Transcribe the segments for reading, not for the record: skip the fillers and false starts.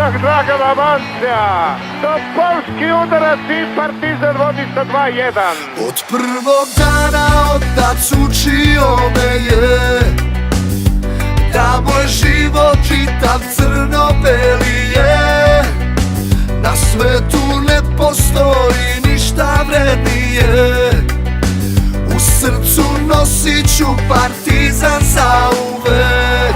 Isak Dragana Mansija. Topolski udarac i Partizan vodi sa 2:1. Od prvog dana otac učio me je da moj život čitav crno-beli je. Na svetu ne postoji ništa vrednije. U srcu nosit ću Partizan zauvek.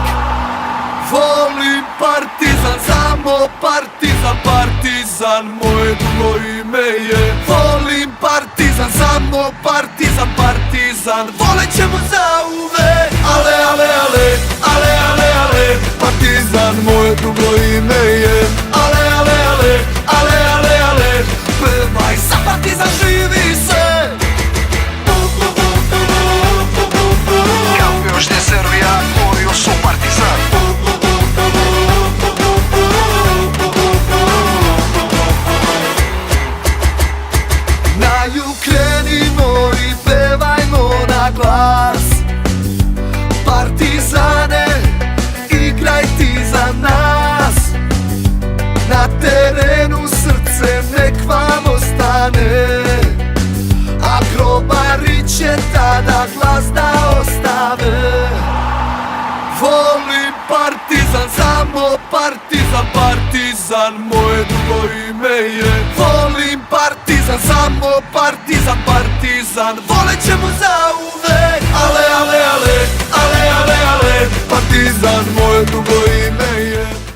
Volim Partizan, samo Partizan, Partizan moje drugo ime je. Volim Partizan, samo Partizan, Partizan volit ćemo zauvek. Ale, ale, ale, ale, ale, ale, Partizan moje drugo ime je. Ale, ale, ale, ale, ale, ale, pevaj za Partizan, živi se. Campioni de Serbia, glorioso Partizan. Krenimo i pevajmo na glas. Partizane, igraj ti za nas. Na terenu srce nek vam ostane, a grobari će tada glas da ostave. Volim Partizan, samo Partizan, Partizan moje drugo ime je. Volim Partizan, samo Partizan, Partizan volit ćemo zauvek. Ale, ale, ale, ale, ale, ale, Partizan moje drugo ime je.